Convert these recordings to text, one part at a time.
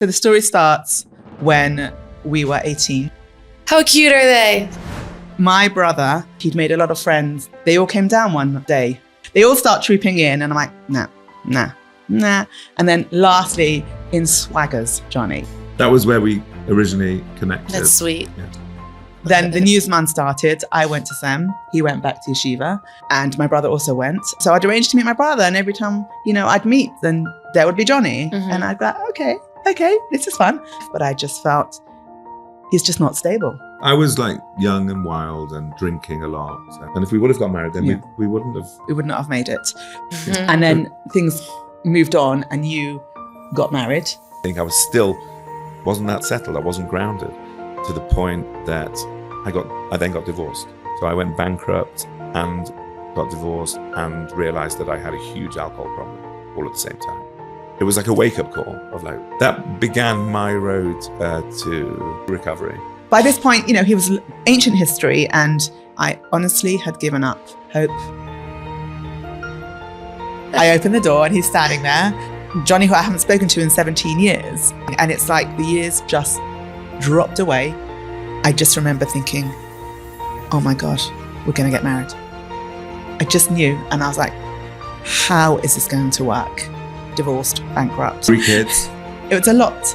So the story starts when we were 18. How cute are they? My brother, he'd made a lot of friends. They all came down one day. They all start trooping in and I'm like, nah. And then lastly, in swaggers Johnny. That was where we originally connected. That's sweet. Yeah. Then the newsman started. I went to Sem. He went back to yeshiva. And my brother also went. So I'd arranged to meet my brother. And every time, I'd meet, then there would be Johnny. Mm-hmm. And I'd go, okay, this is fun. But I just felt he's just not stable. I was like young and wild and drinking a lot. And if we would have got married, then we wouldn't have. We wouldn't have made it. Mm-hmm. And then things moved on and you got married. I think I wasn't that settled. I wasn't grounded to the point that I then got divorced. So I went bankrupt and got divorced and realized that I had a huge alcohol problem all at the same time. It was like a wake-up call of like, that began my road to recovery. By this point, he was ancient history and I honestly had given up hope. I opened the door and he's standing there. Johnny, who I haven't spoken to in 17 years. And it's like the years just dropped away. I just remember thinking, oh my gosh, we're going to get married. I just knew. And I was like, how is this going to work? Divorced, bankrupt. 3 kids. It was a lot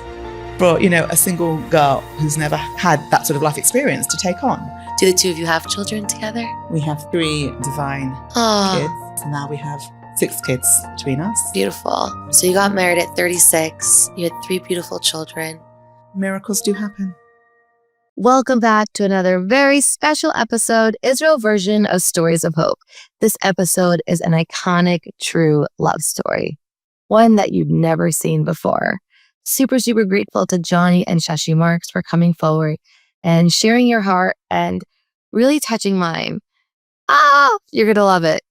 for, a single girl who's never had that sort of life experience to take on. Do the two of you have children together? We have 3 divine kids. And now we have 6 kids between us. Beautiful. So you got married at 36. You had 3 beautiful children. Miracles do happen. Welcome back to another very special episode, Israel version of Stories of Hope. This episode is an iconic, true love story, one that you've never seen before. Super, super grateful to Johnny and Shoshimarks for coming forward and sharing your heart and really touching mine. You're going to love it.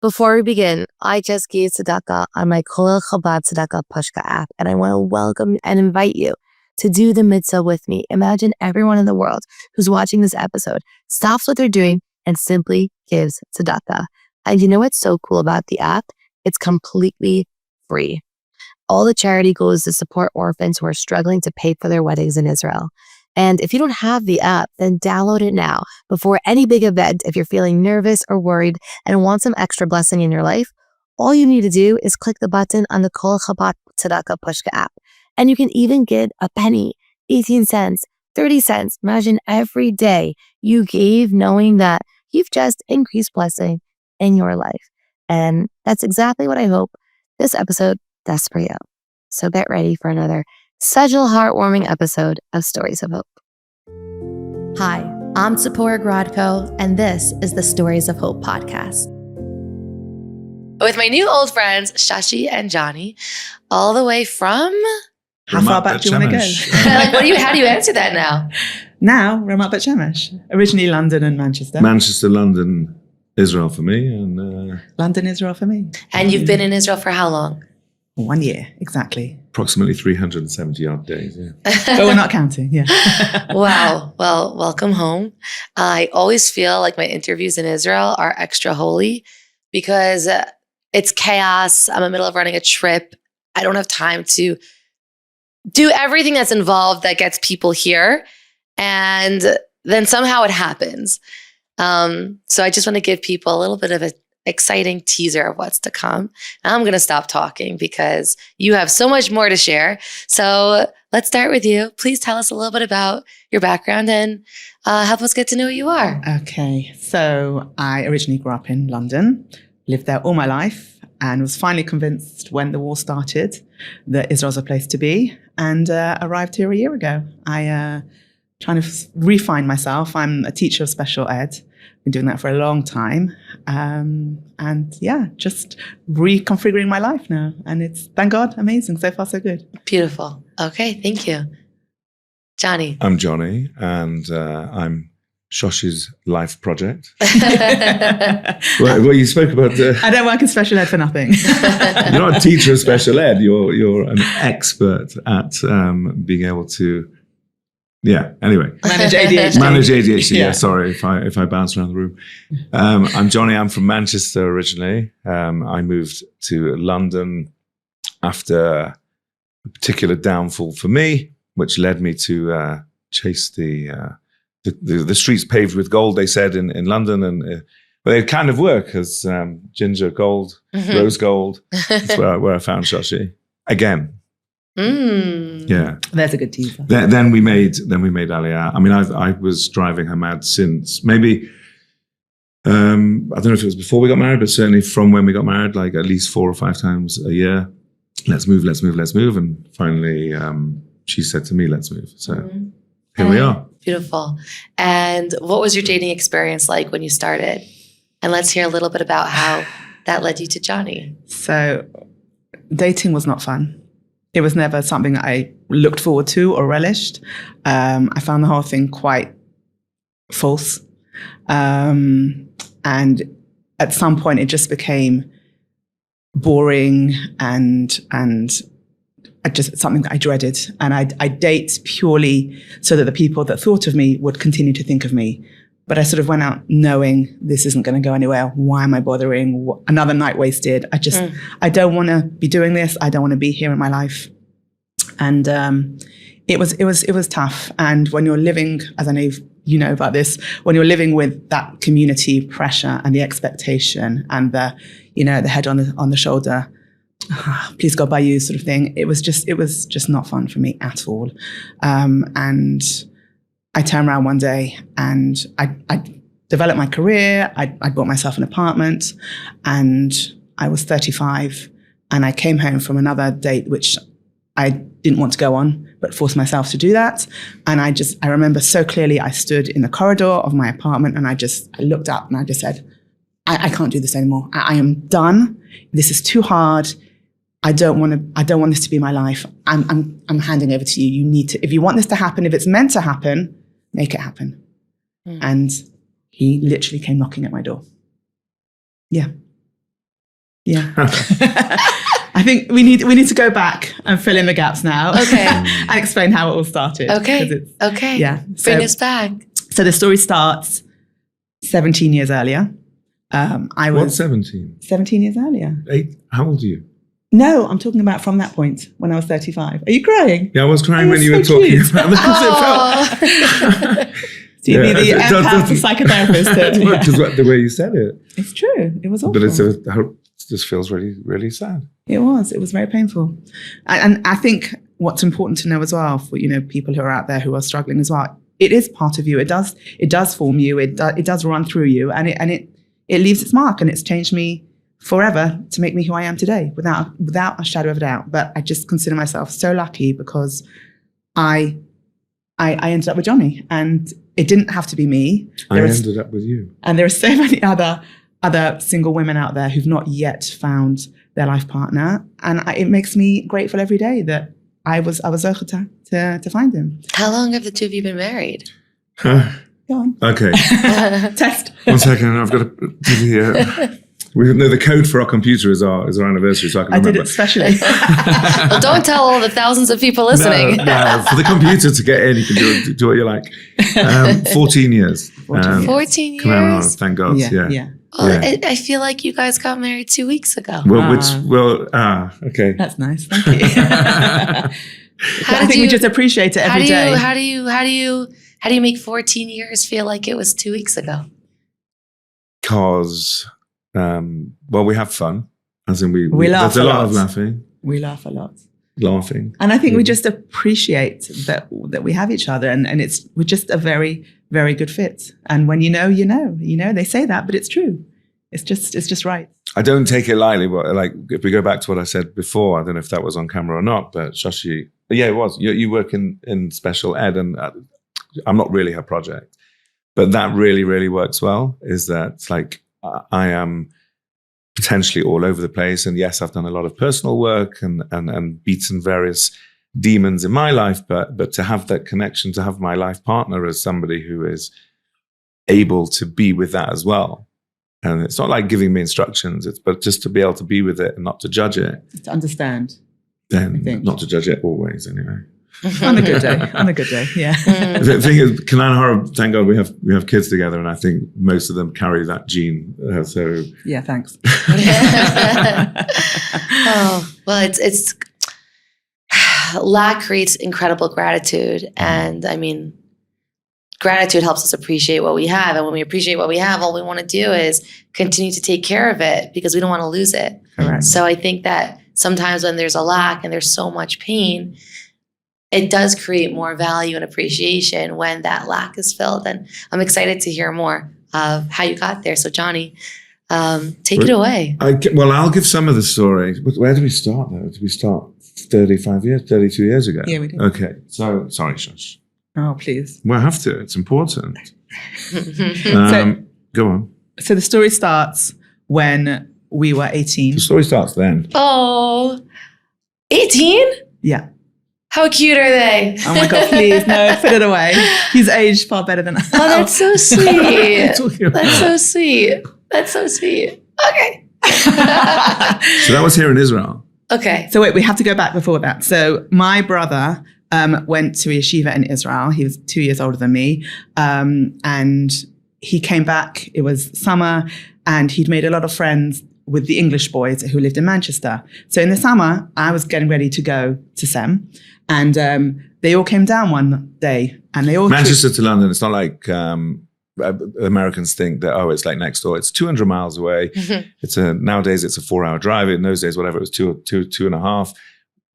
Before we begin, I just gave Tzedaka on my Colel Chabad Tzedaka Pushka App, and I want to welcome and invite you to do the mitzvah with me. Imagine everyone in the world who's watching this episode stops what they're doing and simply gives tzedakah. And you know what's so cool about the app? It's completely free. All the charity goes to support orphans who are struggling to pay for their weddings in Israel. And if you don't have the app, then download it now before any big event. If you're feeling nervous or worried and want some extra blessing in your life, all you need to do is click the button on the Colel Chabad Tzedaka Pushka app. And you can even give a penny, 18 cents, 30 cents. Imagine every day you gave knowing that you've just increased blessing in your life. And that's exactly what I hope this episode does for you. So get ready for another such a heartwarming episode of Stories of Hope. Hi, I'm Tzipora Grodko, and this is the Stories of Hope podcast. With my new old friends, Shoshi and Johnny, all the way from... How far back do you want to go? How do you answer that now? Now, Ramat Bet Shemesh. Originally London and Manchester. Manchester, London, Israel for me. And London, Israel for me. And you've been in Israel for how long? 1 year, exactly. approximately 370 odd days, yeah. But we're not counting, yeah. Wow. Well, welcome home. I always feel like my interviews in Israel are extra holy because it's chaos. I'm in the middle of running a trip. I don't have time to do everything that's involved that gets people here. And then somehow it happens. So I just want to give people a little bit of an exciting teaser of what's to come. I'm going to stop talking because you have so much more to share. So let's start with you. Please tell us a little bit about your background and help us get to know who you are. Okay. So I originally grew up in London, lived there all my life, and was finally convinced when the war started that Israel's a place to be, and arrived here a year ago. I trying to refine myself. I'm a teacher of special ed. Been doing that for a long time. And yeah, just reconfiguring my life now. And it's, thank God, amazing. So far, so good. Beautiful. Okay, thank you. Johnny. I'm Johnny, and I'm Shoshi's life project. Well, you spoke about... I don't work in special ed for nothing. You're not a teacher of special ed. You're an expert at being able to... Yeah, anyway. Manage ADHD. Manage ADHD, yeah. Sorry if I bounce around the room. I'm Johnny. I'm from Manchester originally. I moved to London after particular downfall for me, which led me to chase the streets paved with gold, they said in London, and but they kind of work as ginger gold, rose gold. That's where I found Shoshi again. Yeah, There's a good teaser. Then we made Aliyah. I mean, I was driving her mad since maybe. I don't know if it was before we got married, but certainly from when we got married, like at least 4 or 5 times a year. Let's move. And finally, she said to me, let's move. So here we are. Beautiful. And what was your dating experience like when you started? And let's hear a little bit about how that led you to Johnny. So dating was not fun. It was never something I looked forward to or relished. I found the whole thing quite false. And at some point it just became boring and just something that I dreaded. And I date purely so that the people that thought of me would continue to think of me. But I sort of went out knowing this isn't going to go anywhere. Why am I bothering? Another night wasted. I don't want to be doing this. I don't want to be here in my life. And it was tough. And when you're living, as I know you know about this, when you're living with that community pressure and the expectation and the head on the shoulder, please God by you sort of thing, it was just not fun for me at all. And I turned around one day and I developed my career. I bought myself an apartment and I was 35 and I came home from another date, which I didn't want to go on, but forced myself to do that. And I remember so clearly, I stood in the corridor of my apartment and I looked up and I just said, I can't do this anymore. I am done. This is too hard. I don't want this to be my life. I'm handing over to you. You need to, if you want this to happen, if it's meant to happen, make it happen. And he literally came knocking at my door. Yeah. I think we need to go back and fill in the gaps now. Okay. And explain how it all started. Okay. Yeah. Bring us back. So the story starts 17 years earlier. I was... What, 17? 17 years earlier. 8? How old are you? No, I'm talking about from that point when I was 35. Are you crying? Yeah, I was crying when you were talking about that. So you need the empath and psychotherapist. Because the way you said it. It's true. It was awful. But it just feels really, really sad. It was very painful. And I think what's important to know as well for, people who are out there who are struggling as well, it is part of you. It does form you. It does run through you and it leaves its mark, and it's changed me forever to make me who I am today without a shadow of a doubt. But I just consider myself so lucky because I ended up with Johnny, and it didn't have to be me. I ended up with you. And there are so many other single women out there who've not yet found their life partner. And it makes me grateful every day that I was zocheh to find him. How long have the two of you been married? Go on. Okay. Test. 1 second. I've got to do the... the code for our computer is our anniversary, so I can remember. I did it specially. Well, don't tell all the thousands of people listening. No, for the computer to get in, you can do what you like. 14 years. 14 years? Thank God. Yeah. Well, I feel like you guys got married 2 weeks ago. Okay. That's nice. Thank you. I think we just appreciate it every day. How do you make 14 years feel like it was 2 weeks ago? Because, we have fun. As in we laugh there's a lot of laughing. We laugh a lot. Laughing. And I think we just appreciate that we have each other, and we're just a very, very good fit. And when you know, they say that, but it's true. It's just right. I don't take it lightly, but like if we go back to what I said before, I don't know if that was on camera or not, but Shoshi, yeah, it was. You work in special ed, and I'm not really her project, but that really, really works well. Is that like I am potentially all over the place, and yes, I've done a lot of personal work and beaten various demons in my life, but to have that connection, to have my life partner as somebody who is able to be with that as well. And it's not like giving me instructions, but just to be able to be with it and not to judge it. To understand. Then not to judge it always, anyway. On a good day, yeah. The thing is, Kanan and Hara, thank God we have kids together, and I think most of them carry that gene. So yeah, thanks. Oh well, it's lack creates incredible gratitude. And I mean, gratitude helps us appreciate what we have. And when we appreciate what we have, all we want to do is continue to take care of it because we don't want to lose it. Correct. So I think that sometimes when there's a lack and there's so much pain, it does create more value and appreciation when that lack is filled. And I'm excited to hear more of how you got there. So Johnny, take it away. I'll give some of the story. Where do we start though? Did we start 32 years ago? Yeah, we did. Okay. So, sorry, Shosh. Oh, please. Well, I have to. It's important. Go on. So the story starts when we were 18. The story starts then. Oh, 18? Yeah. How cute are they? Oh my God, please, no, put it away. He's aged far better than us. Oh, that's so sweet. What are you talking about? That's so sweet. That's so sweet. Okay. So that was here in Israel. Okay. So wait, we have to go back before that. So my brother went to a yeshiva in Israel. He was 2 years older than me. And he came back. It was summer and he'd made a lot of friends with the English boys who lived in Manchester. So in the summer, I was getting ready to go to SEM. And they all came down one day and they all... Manchester to London, it's not like Americans think that, oh, it's like next door. It's 200 miles away. Nowadays it's a 4-hour drive. In those days, whatever, it was two and a half.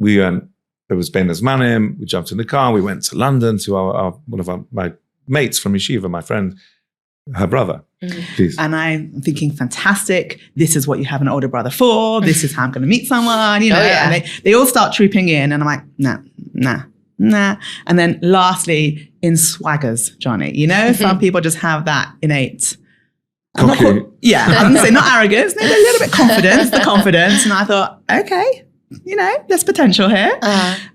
It was Ben Manim. We jumped in the car. We went to London to one of my mates from Yeshiva, my friend, her brother. Please. And I'm thinking, fantastic. This is what you have an older brother for. This is how I'm going to meet someone, you know. Yeah. And they all start trooping in and I'm like, nah. And then lastly, in swaggers, Johnny, you know, some people just have that innate. I'm going to say not arrogance, maybe a little bit the confidence. And I thought, okay, you know, there's potential here.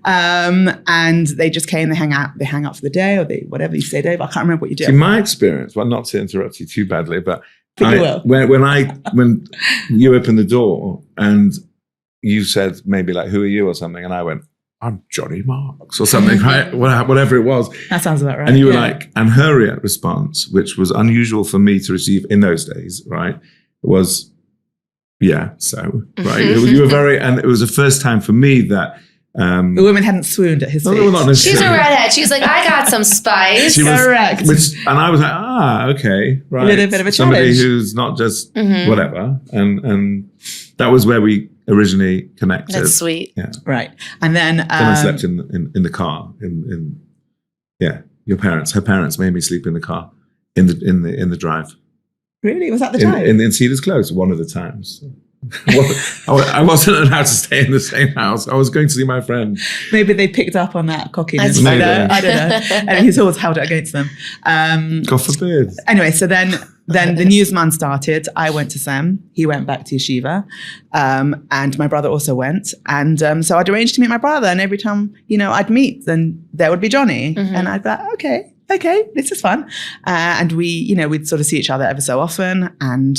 And they just came, they hang out for the day or whatever you say, Dave. I can't remember what you did. In my experience, well, not to interrupt you too badly, but you will. when you opened the door and you said maybe like, who are you or something? And I went, I'm Johnny Marks or something, right? Whatever it was. That sounds about right. And you were like, and her response, which was unusual for me to receive in those days, right, was, yeah, so, right. You were very, and it was the first time for me that the women hadn't swooned at his feet. No, not She's a redhead. She's like, I got some spice. Correct. And I was like, okay, right. A little bit of a Somebody challenge. who's not just whatever. And that was where we originally connected. That's sweet. Yeah. Right. And then I slept in the car her parents made me sleep in the car in the drive. Really? Was that the drive? In Cedars Close, one of the times. I wasn't allowed to stay in the same house. I was going to see my friend. Maybe they picked up on that cockiness. Maybe. I don't know. And he's always held it against them. God forbid. Anyway, so then the newsman started. I went to SEM. He went back to Yeshiva. And my brother also went. And so I'd arranged to meet my brother. And every time, you know, I'd meet, then there would be Johnny. And I'd be like, okay, this is fun. And we'd sort of see each other ever so often. And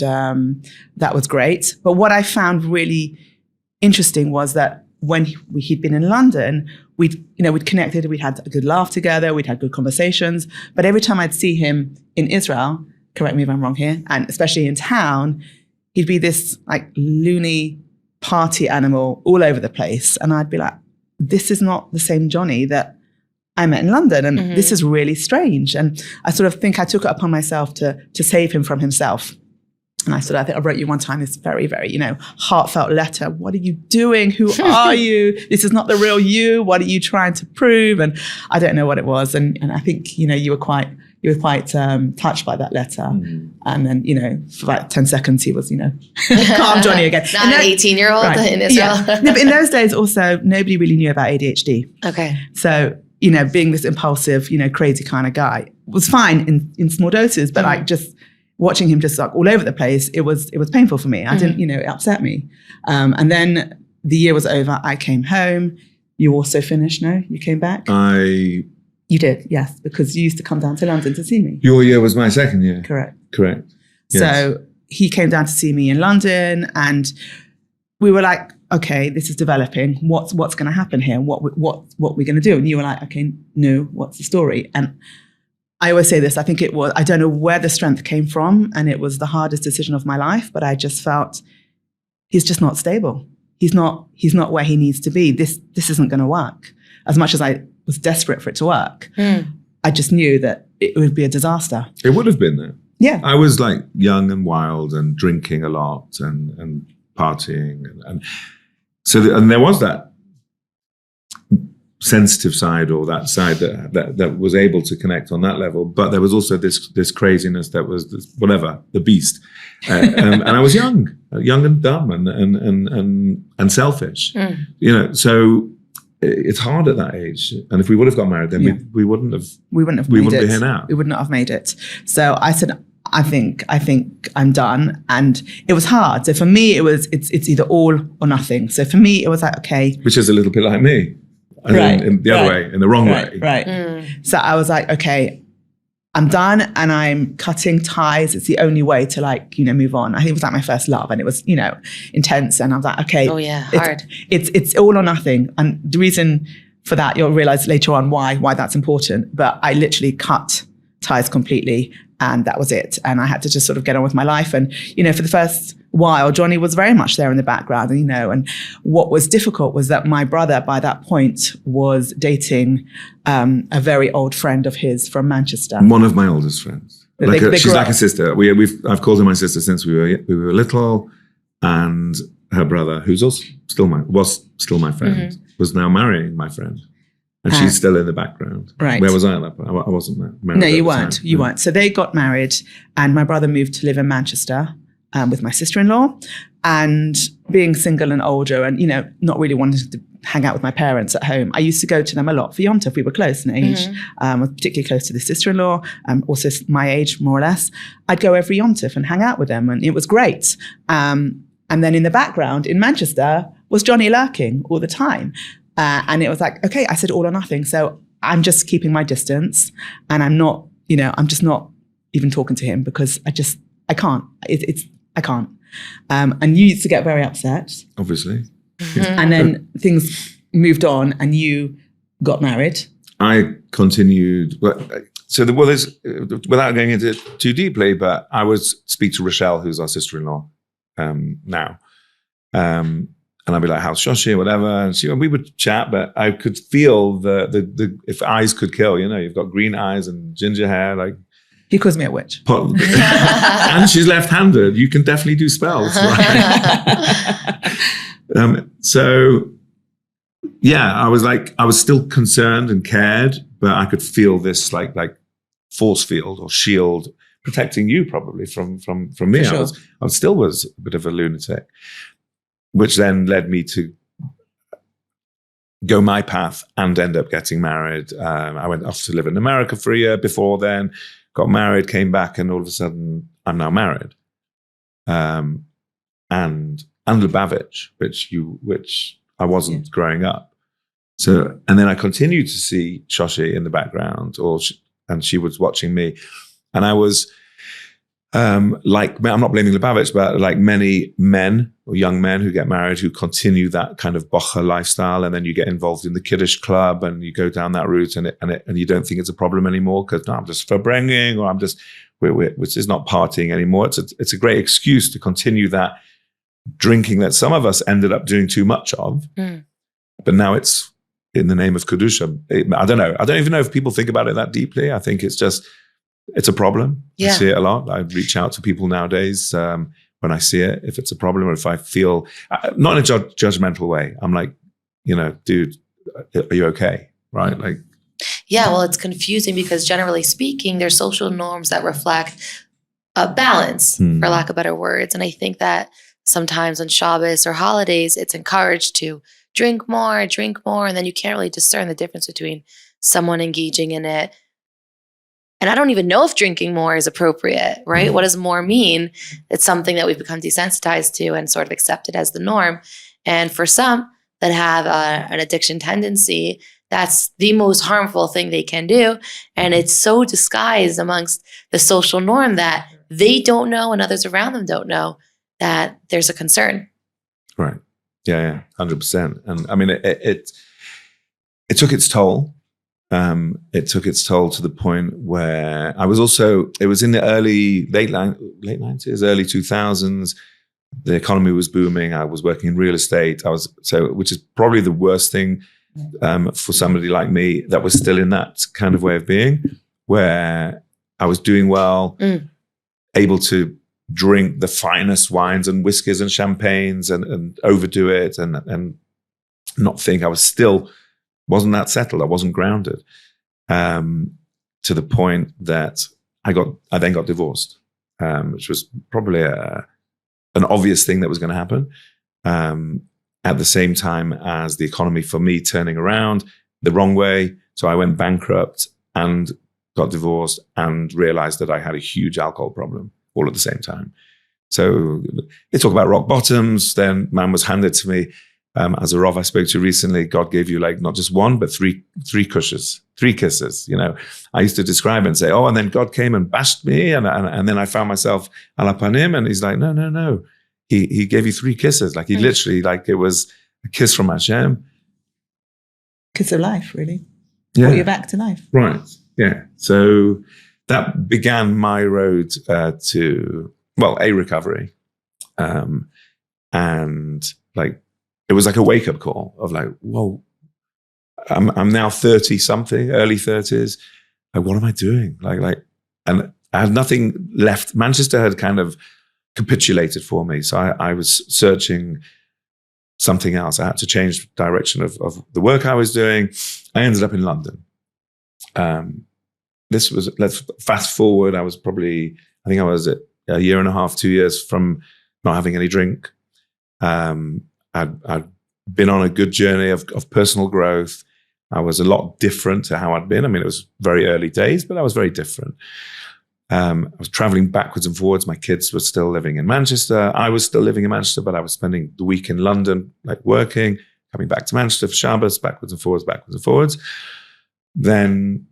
that was great. But what I found really interesting was that when he'd been in London, we'd connected, we'd had a good laugh together, we'd had good conversations. But every time I'd see him in Israel, correct me if I'm wrong here, and especially in town, he'd be this like loony party animal all over the place. And I'd be like, this is not the same Johnny that I met in London, and this is really strange. And I sort of think I took it upon myself to save him from himself. And I think I wrote you one time this very, very, heartfelt letter. What are you doing? Who are you? This is not the real you. What are you trying to prove? And I don't know what it was. And I think, you were quite touched by that letter. And then, for about 10 seconds, he was, calm Johnny again. Not an 18-year-old in Israel. Yeah. No, but in those days also, nobody really knew about ADHD. Okay. So, being this impulsive, crazy kind of guy was fine in small doses, but like just watching him just like all over the place, it was painful for me. I didn't, it upset me. And then the year was over. I came home. You also finished, no? You came back? You did, yes, because you used to come down to London to see me. Your year was my second year. Correct. Yes. So he came down to see me in London, and we were like, okay, this is developing. What's going to happen here? What we're going to do? And you were like, okay, no, what's the story? And I always say this, I think I don't know where the strength came from, and it was the hardest decision of my life, but I just felt he's just not stable. He's not where he needs to be. This isn't going to work. as much as I was desperate for it to work, I just knew that it would be a disaster. It would have been there. Yeah. I was like young and wild and drinking a lot and partying. And and there was that sensitive side, or that side that was able to connect on that level. But there was also this craziness that was the beast. And I was young and dumb and selfish. So it's hard at that age. And if we would have got married, then we wouldn't have. We wouldn't be here now. We would not have made it. So I said, I think I'm done. And it was hard. So for me, it's either all or nothing. So for me, it was like, okay. Which is a little bit like me. Right. In the other way, in the wrong way. Right. So I was like, okay, I'm done and I'm cutting ties. It's the only way to move on. I think it was like my first love and it was, intense. And I was like, okay. Oh yeah, hard. It's all or nothing. And the reason for that, you'll realize later on why that's important. But I literally cut ties completely and that was it. And I had to just sort of get on with my life. And, for the first while, Johnny was very much there in the background, and what was difficult was that my brother by that point was dating a very old friend of his from Manchester. One of my oldest friends. She's like a sister. I've called her my sister since we were little, and her brother, who's also still my friend, was now marrying my friend. And she's still in the background. Right. Where was I at that point? I wasn't married. No, you weren't. You weren't. So they got married and my brother moved to live in Manchester with my sister-in-law. And being single and older and, not really wanting to hang out with my parents at home, I used to go to them a lot for Yom Tov. We were close in age. I was particularly close to the sister-in-law, also my age, more or less. I'd go every Yom Tov and hang out with them and it was great. And then in the background in Manchester was Johnny lurking all the time. And it was like, okay, I said all or nothing. So I'm just keeping my distance and I'm not, I'm just not even talking to him because I can't. I can't. And you used to get very upset. Obviously. And then things moved on and you got married. I continued. So there's, without going into it too deeply, but I would speak to Rochelle, who's our sister-in-law now. And I'd be like, how's Shoshi or whatever. And we would chat, but I could feel the if eyes could kill, you've got green eyes and ginger hair. Like he calls me a witch. And she's left-handed. You can definitely do spells. So yeah, I was still concerned and cared, but I could feel this like force field or shield protecting you probably from me. Sure. I still was a bit of a lunatic. Which then led me to go my path and end up getting married. I went off to live in America for a year before then, got married, came back, and all of a sudden I'm now married. And Lubavitch, which I wasn't growing up. So, and then I continued to see Shoshi in the background, and she was watching me, and I was. I'm not blaming Lubavitch, but like many men or young men who get married who continue that kind of bocha lifestyle, and then you get involved in the Kiddush club and you go down that route, and you don't think it's a problem anymore because I'm just verbringing, or I'm just which is not partying anymore. It's a great excuse to continue that drinking that some of us ended up doing too much of, but now it's in the name of Kedusha. I don't know. I don't even know if people think about it that deeply. I think it's a problem. Yeah. I see it a lot. I reach out to people nowadays when I see it, if it's a problem or if I feel, not in a judgmental way. I'm like, dude, are you okay? Right? Like, yeah, well, it's confusing because generally speaking, there's social norms that reflect a balance, for lack of better words. And I think that sometimes on Shabbos or holidays, it's encouraged to drink more, and then you can't really discern the difference between someone engaging in it. And I don't even know if drinking more is appropriate, right? What does more mean? It's something that we've become desensitized to and sort of accepted as the norm. And for some that have an addiction tendency, that's the most harmful thing they can do. And it's so disguised amongst the social norm that they don't know and others around them don't know that there's a concern. Right. Yeah, 100%. And I mean, it took its toll. It took its toll to the point where it was in the late 90s, early 2000s. The economy was booming. I was working in real estate. Which is probably the worst thing for somebody like me that was still in that kind of way of being, where I was doing well, able to drink the finest wines and whiskeys and champagnes and overdo it and not think. I wasn't that settled. I wasn't grounded, to the point that I then got divorced, which was probably an obvious thing that was going to happen. At the same time as the economy for me turning around the wrong way. So I went bankrupt and got divorced and realized that I had a huge alcohol problem all at the same time. So they talk about rock bottoms. Then man was handed to me as a Rav I spoke to recently. God gave you like not just one, but three kisses. You know, I used to describe it and say, oh, and then God came and bashed me, and then I found myself ala panim, and he's like, no. He gave you 3 kisses. Like he literally, like it was a kiss from Hashem. Kiss of life, really. Yeah. Brought you back to life. Right. Yeah. So that began my road to a recovery, and like it was like a wake up call of like, whoa, I'm now 30 something, early 30s. Like, what am I doing? Like, and I had nothing left. Manchester had kind of capitulated for me. So I was searching something else. I had to change direction of the work I was doing. I ended up in London. Let's fast forward. I was a year and a half, 2 years from not having any drink. I'd been on a good journey of personal growth. I was a lot different to how I'd been. I mean, it was very early days, but I was very different. I was traveling backwards and forwards. My kids were still living in Manchester. I was still living in Manchester, but I was spending the week in London, like working, coming back to Manchester for Shabbos, backwards and forwards. Then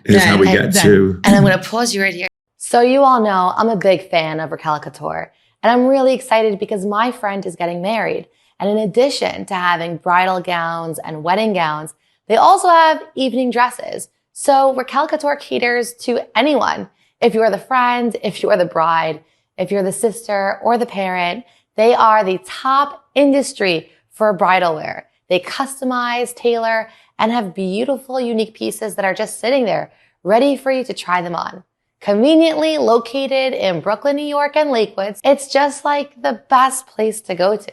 here's how we get to... And I'm going to pause you right here. So you all know I'm a big fan of Raquel Couture, and I'm really excited because my friend is getting married. And in addition to having bridal gowns and wedding gowns, they also have evening dresses. So Raquel Couture caters to anyone. If you're the friend, if you're the bride, if you're the sister or the parent, they are the top industry for bridal wear. They customize, tailor, and have beautiful, unique pieces that are just sitting there, ready for you to try them on. Conveniently located in Brooklyn, New York, and Lakewood, it's just like the best place to go to.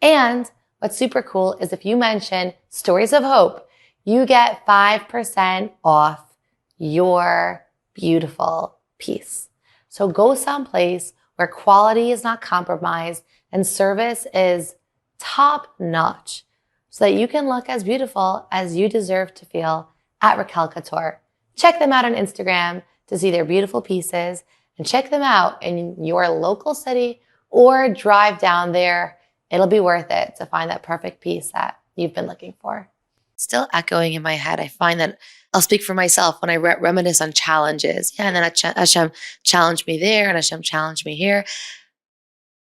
And what's super cool is if you mention Stories of Hope, you get 5% off your beautiful piece. So go someplace where quality is not compromised and service is top notch so that you can look as beautiful as you deserve to feel at Raquel Couture. Check them out on Instagram to see their beautiful pieces, and check them out in your local city or drive down there. It'll be worth it to find that perfect piece that you've been looking for. Still echoing in my head. I find that I'll speak for myself when I reminisce on challenges. Yeah, and then Hashem challenged me there and Hashem challenged me here.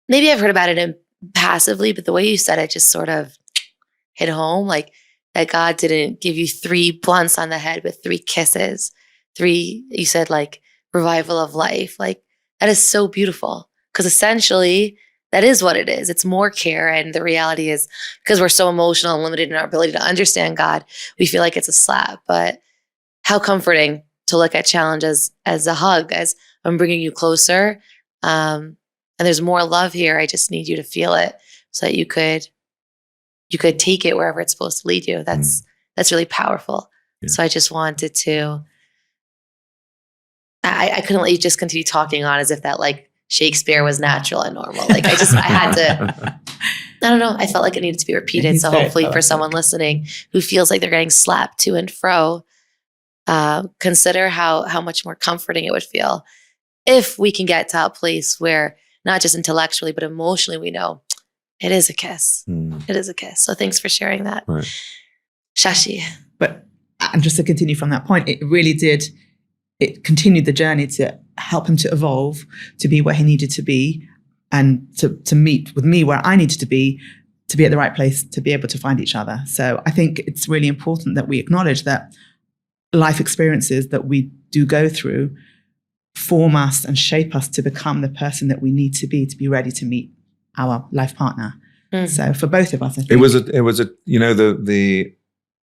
Maybe I've heard about it passively, but the way you said it just sort of hit home, like that God didn't give you 3 blunts on the head with 3 kisses. 3, you said like revival of life. Like that is so beautiful because essentially that is what it is. It's more care. And the reality is because we're so emotional and limited in our ability to understand God, we feel like it's a slap. But how comforting to look at challenges as a hug, as I'm bringing you closer. And there's more love here. I just need you to feel it so that you could take it wherever it's supposed to lead you. That's really powerful. Yeah. So I just wanted to, I couldn't let you just continue talking on as if that like Shakespeare was natural and normal. Like I had to, I don't know. I felt like it needed to be repeated. So hopefully for someone listening who feels like they're getting slapped to and fro, consider how much more comforting it would feel if we can get to a place where not just intellectually, but emotionally, we know it is a kiss. It is a kiss. So thanks for sharing that. Right. Shashi. But and just to continue from that point, it continued the journey to help him to evolve, to be where he needed to be, and to meet with me where I needed to be at the right place, to be able to find each other. So I think it's really important that we acknowledge that life experiences that we do go through form us and shape us to become the person that we need to be ready to meet our life partner. So for both of us, I think it was a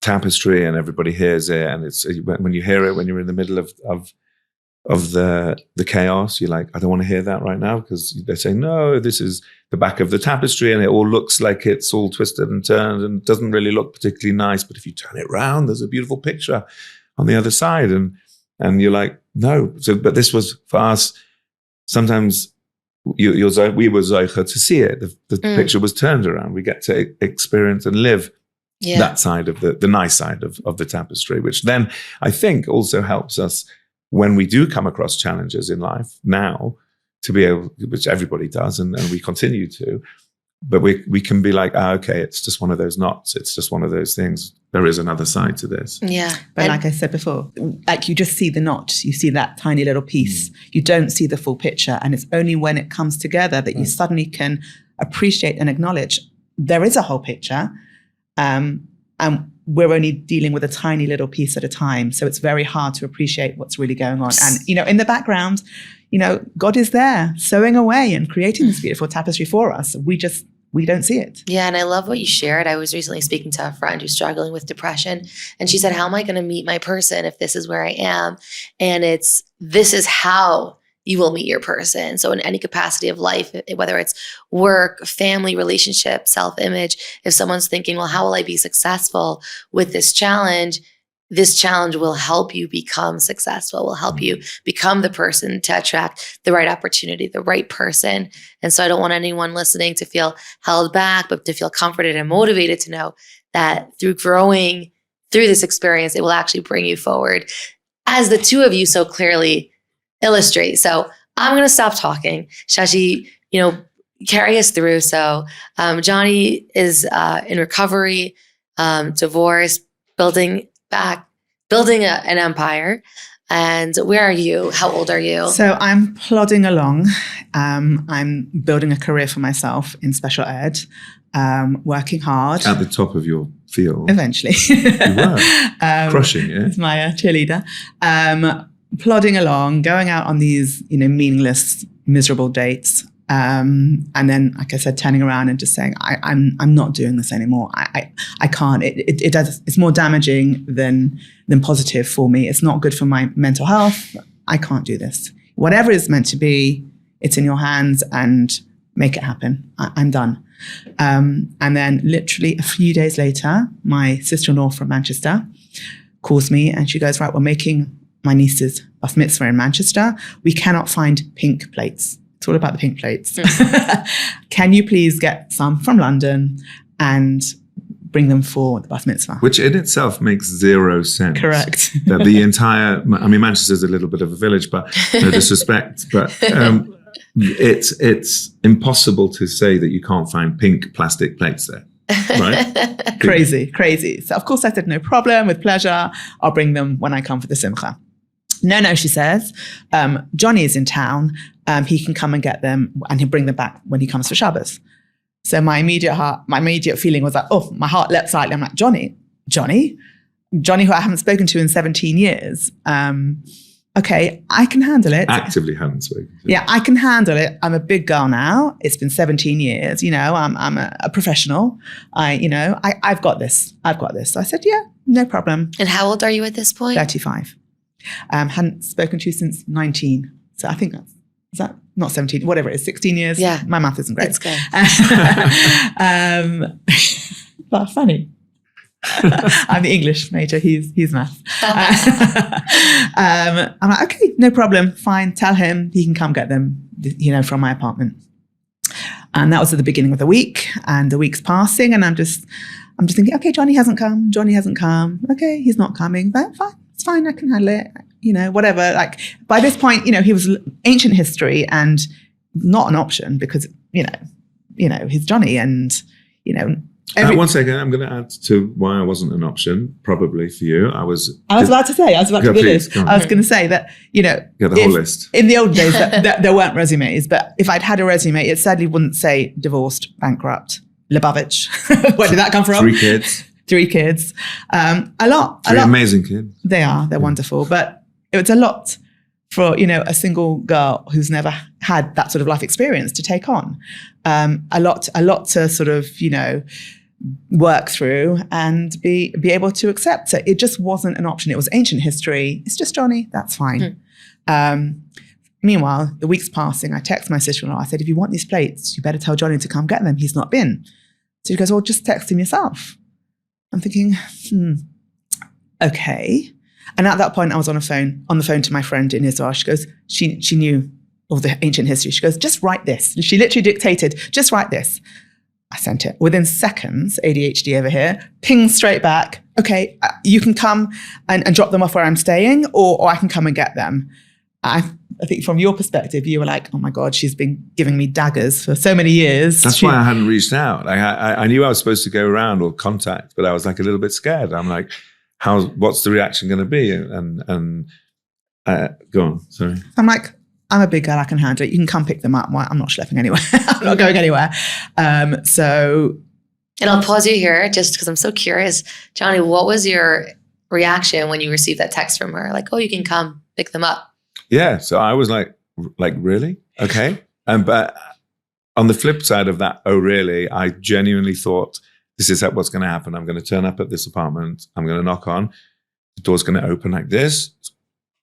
tapestry and everybody hears it, and it's when you hear it when you're in the middle of the chaos, you're like, I don't want to hear that right now, because they say, no, this is the back of the tapestry and it all looks like it's all twisted and turned and doesn't really look particularly nice, but if you turn it around, there's a beautiful picture on the other side. And you're like, no. So, but this was for us, sometimes we were zoicha to see it. The picture was turned around. We get to experience and live that side of the nice side of the tapestry, which then I think also helps us when we do come across challenges in life now, to be able, which everybody does, and we continue to, but we can be like, okay, it's just one of those knots. It's just one of those things. There is another side to this. Yeah. But like I said before, like you just see the knot, you see that tiny little piece. You don't see the full picture. And it's only when it comes together that you suddenly can appreciate and acknowledge there is a whole picture. And we're only dealing with a tiny little piece at a time. So it's very hard to appreciate what's really going on. And, in the background, God is there sewing away and creating this beautiful tapestry for us. We don't see it. Yeah. And I love what you shared. I was recently speaking to a friend who's struggling with depression. And she said, how am I going to meet my person if this is where I am? And this is how you will meet your person. So in any capacity of life, whether it's work, family, relationship, self-image, if someone's thinking, well, how will I be successful with this challenge will help you become successful, will help you become the person to attract the right opportunity, the right person. And so I don't want anyone listening to feel held back, but to feel comforted and motivated to know that through growing through this experience, it will actually bring you forward, as the two of you so clearly illustrate. So I'm going to stop talking. Shoshi, carry us through. So Johnny is in recovery, divorced, building an empire. And where are you? How old are you? So I'm plodding along. I'm building a career for myself in special ed, working hard. At the top of your field. Eventually. You were crushing it. It's my cheerleader. Plodding along, going out on these, meaningless, miserable dates. And then, like I said, turning around and just saying, I'm not doing this anymore. I can't. It does. It's more damaging than positive for me. It's not good for my mental health. I can't do this. Whatever is meant to be, it's in your hands, and make it happen. I'm done. And then, literally a few days later, my sister-in-law from Manchester calls me, and she goes, "Right, we're making my niece's bas mitzvah in Manchester. We cannot find pink plates. It's all about the pink plates. Can you please get some from London and bring them for the bas mitzvah?" Which in itself makes zero sense. Correct. That the entire, Manchester's a little bit of a village, but no disrespect, but it's impossible to say that you can't find pink plastic plates there. Right? Crazy. So of course I said, no problem, with pleasure. I'll bring them when I come for the simcha. No, she says, Johnny is in town. He can come and get them, and he'll bring them back when he comes for Shabbos. So my immediate feeling was like, oh, my heart leapt slightly. I'm like, Johnny, who I haven't spoken to in 17 years. Okay, I can handle it. Actively haven't spoken to. Yeah, I can handle it. I'm a big girl now. It's been 17 years. I'm a professional. I've got this. So I said, yeah, no problem. And how old are you at this point? 35. Hadn't spoken to you since 19. So I think is that not 17, whatever it is, 16 years? Yeah. My math isn't great. It's good. But funny. I'm the English major, he's math. I'm like, okay, no problem, fine. Tell him he can come get them, from my apartment. And that was at the beginning of the week, and the week's passing, and I'm just thinking, okay, Johnny hasn't come. Okay, he's not coming, but fine. It's fine, I can handle it, whatever. Like by this point, he was ancient history and not an option because, he's Johnny and, one second, I'm going to add to why I wasn't an option, probably for you. I was about to do this. I was going to say that, the whole list. In the old days, there weren't resumes, but if I'd had a resume, it sadly wouldn't say divorced, bankrupt, Lubavitch. Where did that come from? 3 kids. 3 kids. A lot. Amazing kids. They are. They're wonderful. But it was a lot for, a single girl who's never had that sort of life experience to take on. A lot to sort of, work through and be able to accept it. It just wasn't an option. It was ancient history. It's just Johnny. That's fine. Meanwhile, the week's passing. I text my sister-in-law. I said, if you want these plates, you better tell Johnny to come get them. He's not been. So she goes, well, just text him yourself. I'm thinking, okay. And at that point, I was on the phone to my friend in Israel. She goes, she knew all the ancient history. She goes, just write this. She literally dictated, just write this. I sent it. Within seconds, ADHD over here, ping straight back. Okay, you can come and drop them off where I'm staying, or I can come and get them. I think from your perspective, you were like, oh my God, she's been giving me daggers for so many years. That's why I hadn't reached out. Like I knew I was supposed to go around or contact, but I was like a little bit scared. I'm like, what's the reaction going to be? And go on, sorry. I'm like, I'm a big girl, I can handle it. You can come pick them up. I'm not schlepping anywhere. I'm not going anywhere. And I'll pause you here just because I'm so curious. Johnny, what was your reaction when you received that text from her? Like, oh, you can come pick them up. Yeah. So I was like, really? Okay. But on the flip side of that, oh, really? I genuinely thought, this is what's going to happen. I'm going to turn up at this apartment. I'm going to knock on. The door's going to open like this.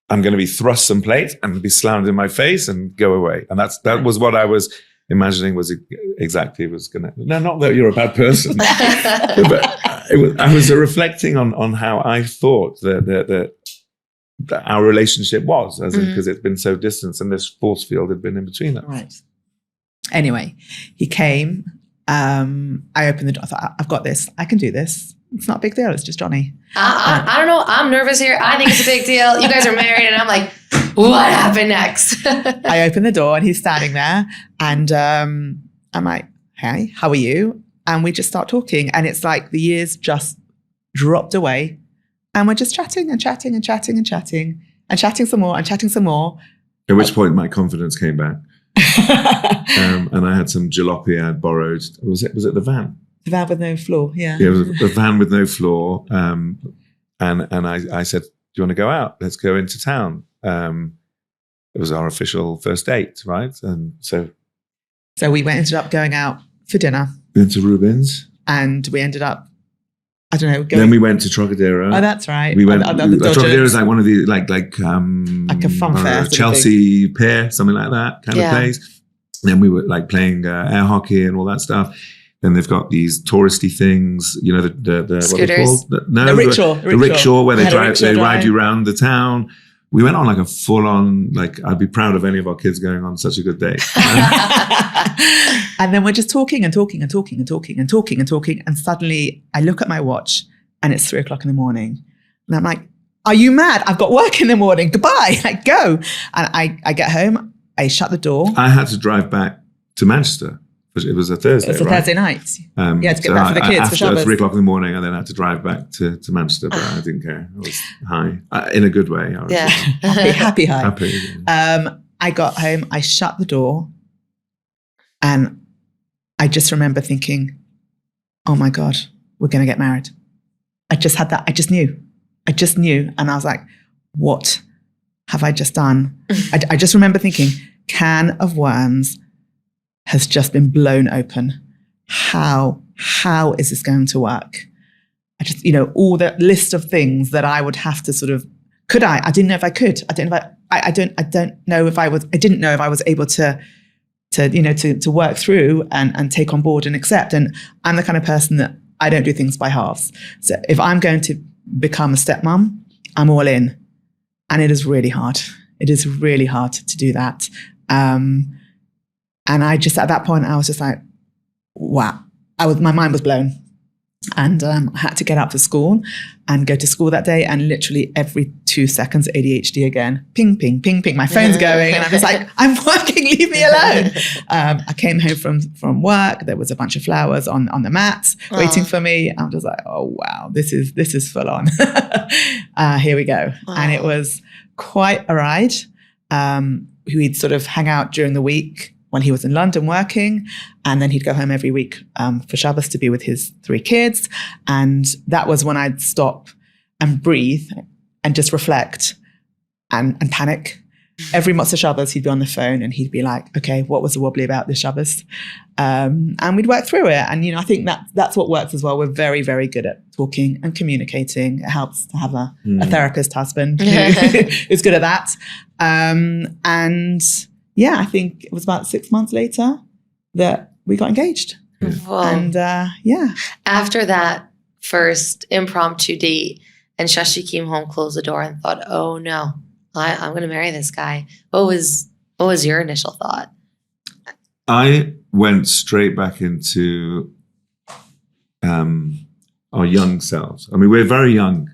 I'm going to be thrust some plate. I'm going to be slammed in my face and go away. And that was what I was imagining was exactly was going to. No, not that you're a bad person, but I was reflecting on how I thought that our relationship was, because it's been so distant and this force field had been in between us. Right. Anyway, he came. I opened the door. I thought, I've got this. I can do this. It's not a big deal. It's just Johnny. I don't know. I'm nervous here. I think it's a big deal. You guys are married, and I'm like, what happened next? I opened the door, and he's standing there, and I'm like, hey, how are you? And we just start talking, and it's like the years just dropped away. And we're just chatting and chatting and chatting and chatting and chatting some more and chatting some more. At which point my confidence came back. And I had some jalopy I had borrowed. Was it the van? The van with no floor, yeah. Yeah, it was a van with no floor. And I said, do you want to go out? Let's go into town. It was our official first date, right? And so we ended up going out for dinner. Into Rubens. And we ended up, I don't know. Then we went to Trocadero. Oh, that's right. We went. Trocadero is like one of the like a fun fair, Chelsea Pier, something like that kind of place. And then we were like playing air hockey and all that stuff. Then they've got these touristy things, you know, the scooters. What are they called? The rickshaw where they ride you around the town. We went on like a full on, like I'd be proud of any of our kids going on such a good date. And then we're just talking and talking and talking and talking and talking and talking. And suddenly I look at my watch and it's 3:00 in the morning. And I'm like, are you mad? I've got work in the morning. Goodbye. Like, go. And I get home. I shut the door. I had to drive back to Manchester. It was a Thursday, It was a Thursday night. To get back for the kids for Shabbos. After 3:00 in the morning, and then I had to drive back to Manchester, but I didn't care. I was high, in a good way. I was happy high. Happy. I got home, I shut the door, and I just remember thinking, oh my God, we're going to get married. I just had that. I just knew. And I was like, what have I just done? I just remember thinking, can of worms has just been blown open. How is this going to work? I just, all the list of things that I would have to sort of, could I? I didn't know if I could. I didn't know if I was able to work through and take on board and accept. And I'm the kind of person that I don't do things by halves. So if I'm going to become a stepmom, I'm all in. And it is really hard. It is really hard to do that. And I just, at that point, I was just like, wow. My mind was blown. And I had to get up for school and go to school that day. And literally every 2 seconds, ADHD again. Ping, ping, ping, ping. My phone's going. And I'm just like, I'm working, leave me alone. I came home from work. There was a bunch of flowers on the mats waiting for me. I'm just like, oh, wow, this is full on. Here we go. Wow. And it was quite a ride. We'd sort of hang out during the week when he was in London working, and then he'd go home every week for Shabbos to be with his 3 kids. And that was when I'd stop and breathe and just reflect and panic every Motzei Shabbos, he'd be on the phone and he'd be like, okay, what was the wobbly about this Shabbos? And we'd work through it. And, I think that's what works as well. We're very, very good at talking and communicating. It helps to have a therapist husband who's good at that. And yeah, I think it was about 6 months later that we got engaged. Wow. And After that first impromptu date, and Shoshi came home, closed the door, and thought, "Oh no, I'm going to marry this guy." What was your initial thought? I went straight back into our young selves. I mean, we're very young.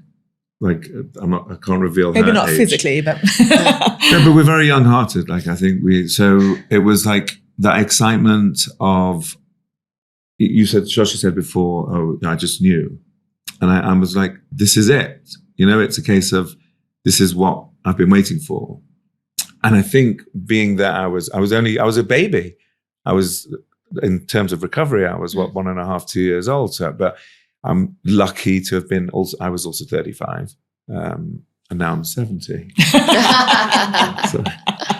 Like, I can't reveal maybe her not age. physically, but No, but we're very young-hearted. Like, I think so it was like that excitement of, you said, Shoshi said before, oh, I just knew. And I was like, this is it. It's a case of, this is what I've been waiting for. And I think being that I was a baby. I was, in terms of recovery, I was 1.5, 2 years old. So, but I'm lucky to have been I was also 35. And now I'm 70. So,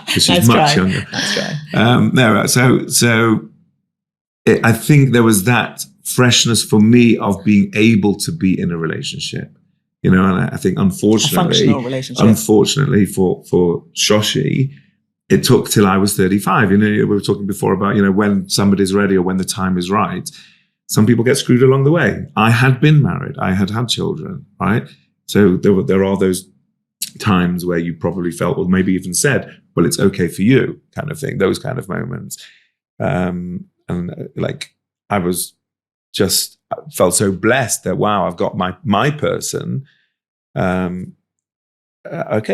she's much younger. That's right. I think there was that freshness for me of being able to be in a relationship, and I think unfortunately for Shoshi, it took till I was 35. We were talking before about, when somebody's ready or when the time is right. Some people get screwed along the way. I had been married. I had children, right? So there are those times where you probably felt, or maybe even said, well, it's okay for you, kind of thing, those kind of moments. And like, I felt so blessed that, wow, I've got my person. Okay,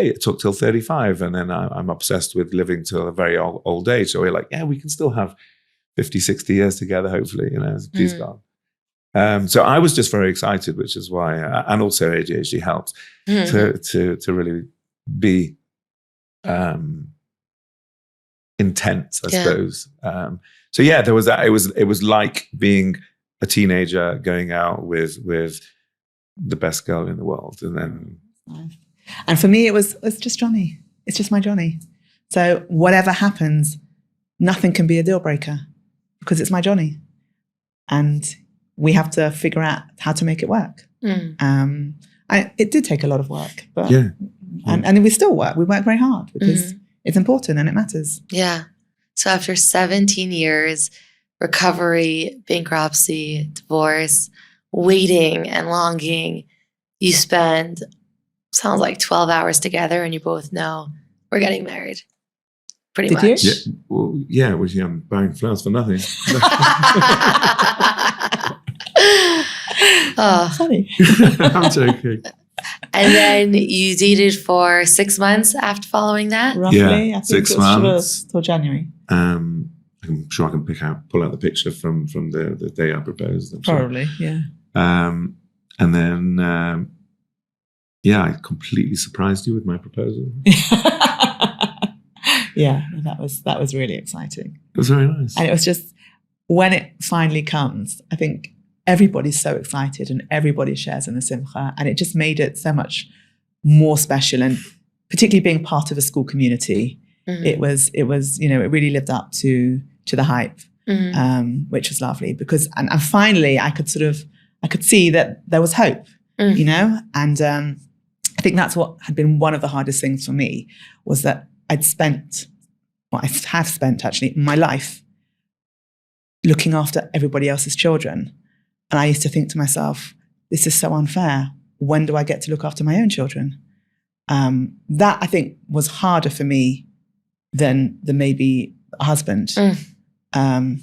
it took till 35, and then I'm obsessed with living till a very old age. So we're like, yeah, we can still have 50, 60 years together, hopefully, please God. So I was just very excited, which is why, and also ADHD helps to really be intense, I suppose. So yeah, there was that. It was like being a teenager going out with the best girl in the world, and then. And for me, it's just Johnny. It's just my Johnny. So whatever happens, nothing can be a deal breaker because it's my Johnny, and we have to figure out how to make it work. It did take a lot of work, but and we still work. We work very hard because it's important and it matters. Yeah. So after 17 years, recovery, bankruptcy, divorce, waiting and longing, you spend, sounds like 12 hours together, and you both know we're getting married. Pretty Did much. You? I'm buying flowers for nothing. Oh, Funny. I'm joking. And then you dated for 6 months after following that? Roughly, Yeah, I think 6 it months. was till January. I'm sure I can pull out the picture from the day I proposed. I'm sure. Probably, yeah. And then, I completely surprised you with my proposal. Yeah, that was really exciting. It was very nice. And it was just, when it finally comes, I think everybody's so excited and everybody shares in the simcha, and it just made it so much more special. And particularly being part of a school community, it was it really lived up to the hype, which was lovely, because and finally I could see that there was hope, and I think that's what had been one of the hardest things for me, was that I have spent actually my life looking after everybody else's children. And I used to think to myself, this is so unfair. When do I get to look after my own children? That I think was harder for me than maybe a husband. That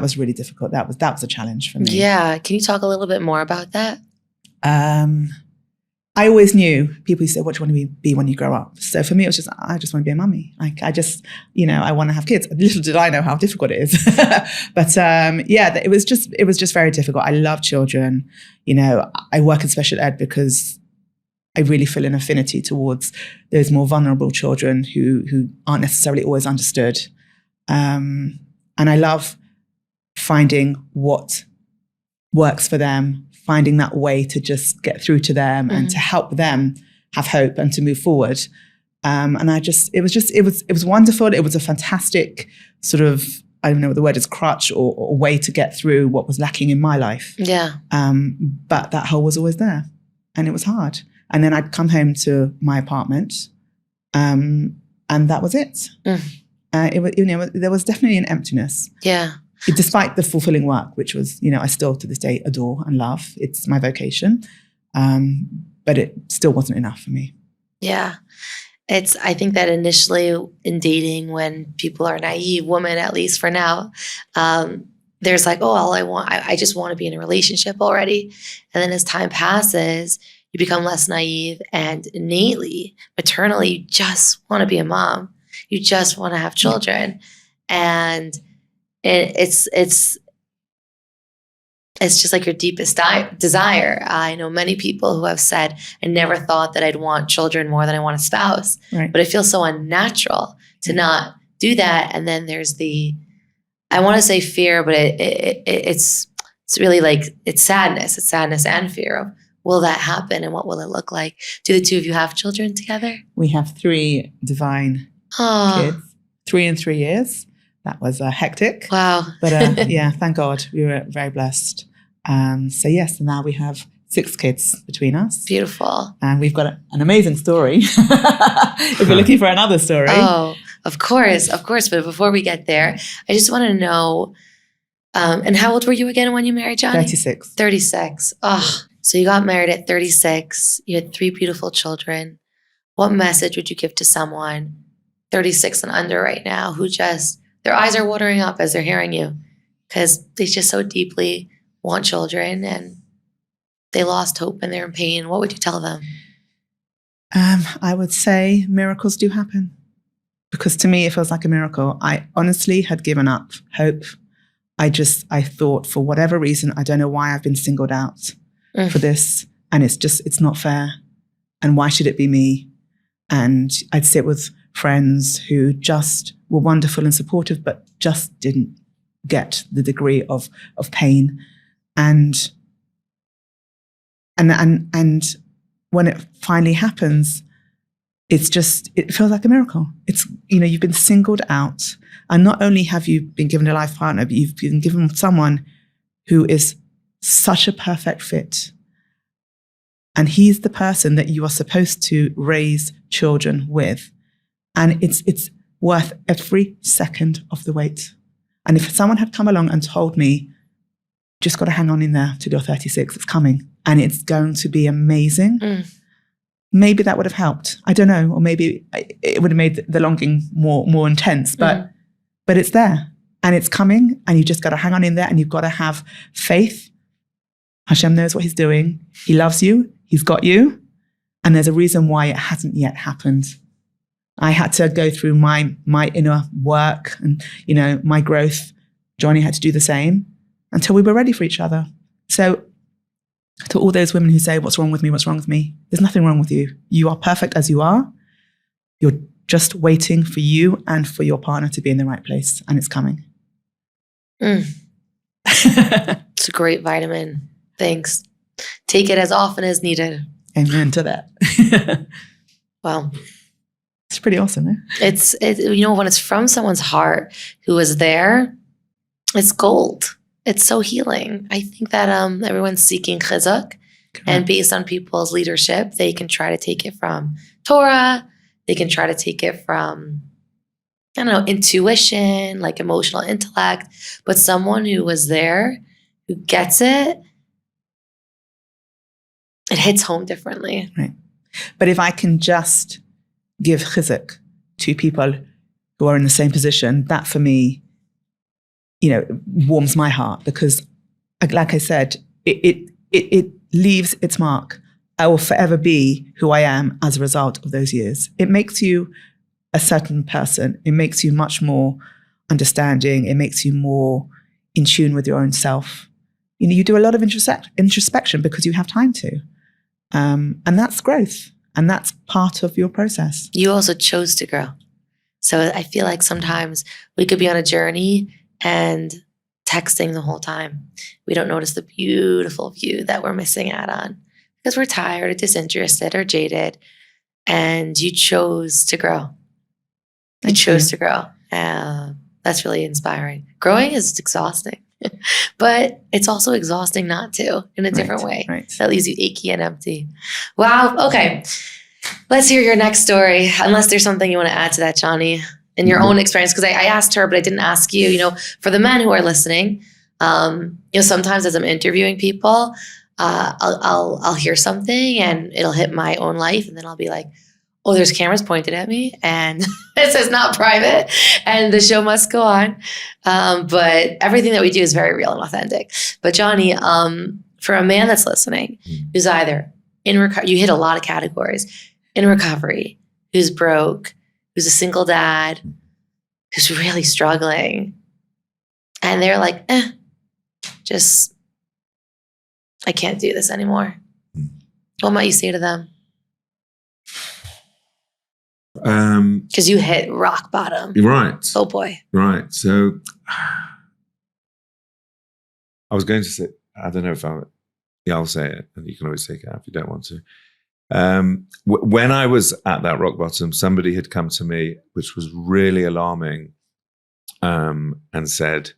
was really difficult. That was a challenge for me. Yeah. Can you talk a little bit more about that? I always knew people used to say, what do you want to be when you grow up? So for me, it was just, I just want to be a mummy. Like, I just, I want to have kids. Little did I know how difficult it is. But it was just very difficult. I love children. I work in special ed because I really feel an affinity towards those more vulnerable children who aren't necessarily always understood. And I love finding what works for them, finding that way to just get through to them and to help them have hope and to move forward. And it was wonderful. It was a fantastic sort of, I don't know what the word is, crutch or way to get through what was lacking in my life. Yeah. But that hole was always there, and it was hard. And then I'd come home to my apartment, and that was it. It was, there was definitely an emptiness. Yeah. Despite the fulfilling work, which was, I still to this day adore and love. It's my vocation. But it still wasn't enough for me. Yeah. I think that initially in dating, when people are naive, women, at least for now, there's like, oh, all I want, I just want to be in a relationship already. And then as time passes, you become less naive, and innately, maternally, you just want to be a mom. You just want to have children. And it's just like your deepest desire. I know many people who have said, I never thought that I'd want children more than I want a spouse. Right. But it feels so unnatural to not do that. And then there's I want to say fear, but it's really like, it's sadness. It's sadness and fear of, will that happen, and what will it look like? Do the two of you have children together? We have 3 divine kids, 3 in 3 years. That was hectic. Wow. But yeah, thank God we were very blessed. So yes, now we have 6 kids between us. Beautiful. And we've got an amazing story. If you're looking for another story. Oh, of course. But before we get there, I just want to know, and how old were you again when you married Johnny? 36. 36. Oh, so you got married at 36. You had 3 beautiful children. What message would you give to someone 36 and under right now who just, their eyes are watering up as they're hearing you because they just so deeply want children and they lost hope and they're in pain? What would you tell them? I would say miracles do happen, because to me, it feels like a miracle. I honestly had given up hope. I thought, for whatever reason, I don't know why I've been singled out for this. And it's not fair. And why should it be me? And I'd sit with friends who just were wonderful and supportive, but just didn't get the degree of pain. And when it finally happens, it feels like a miracle. It's, you've been singled out. And not only have you been given a life partner, but you've been given someone who is such a perfect fit. And he's the person that you are supposed to raise children with. And it's worth every second of the wait. And if someone had come along and told me, just got to hang on in there till you're 36, it's coming and it's going to be amazing, maybe that would have helped. I don't know. Or maybe it would have made the longing more intense, but it's there and it's coming, and you just got to hang on in there, and you've got to have faith. Hashem knows what he's doing. He loves you. He's got you. And there's a reason why it hasn't yet happened. I had to go through my inner work and, my growth. Johnny had to do the same until we were ready for each other. So to all those women who say, what's wrong with me? What's wrong with me? There's nothing wrong with you. You are perfect as you are. You're just waiting for you and for your partner to be in the right place, and it's coming. It's a great vitamin. Thanks. Take it as often as needed. Amen to that. Wow. It's pretty awesome, eh? It's when it's from someone's heart who was there, it's gold. It's so healing. I think that everyone's seeking chizuk, and based on people's leadership, they can try to take it from Torah. They can try to take it from, intuition, like emotional intellect. But someone who was there, who gets it hits home differently. Right. But if I can just give chizuk to people who are in the same position, that for me, warms my heart, because like I said, it leaves its mark. I will forever be who I am as a result of those years. It makes you a certain person. It makes you much more understanding. It makes you more in tune with your own self. You do a lot of introspection because you have time to. And that's growth. And that's part of your process. You also chose to grow. So I feel like sometimes we could be on a journey and texting the whole time. We don't notice the beautiful view that we're missing out on because we're tired or disinterested or jaded. and you chose to grow. You chose to grow. That's really inspiring. Growing is exhausting, but it's also exhausting not to in a different way. Right. That leaves you achy and empty. Wow. Okay. Let's hear your next story. Unless there's something you want to add to that, Johnny, in your own experience. Because I asked her, but I didn't ask you, for the men who are listening, sometimes as I'm interviewing people, I'll hear something and it'll hit my own life. And then I'll be like, oh, there's cameras pointed at me and it says not private and the show must go on. But everything that we do is very real and authentic. But Johnny, for a man that's listening, who's either in recovery, you hit a lot of categories, in recovery, who's broke, who's a single dad, who's really struggling. And they're like, I can't do this anymore. What might you say to them? Because you hit rock bottom. Right. Oh boy. Right. So I was going to say, I don't know if I'll say it, and you can always take it out if you don't want to. When I was at that rock bottom, somebody had come to me, which was really alarming, and said,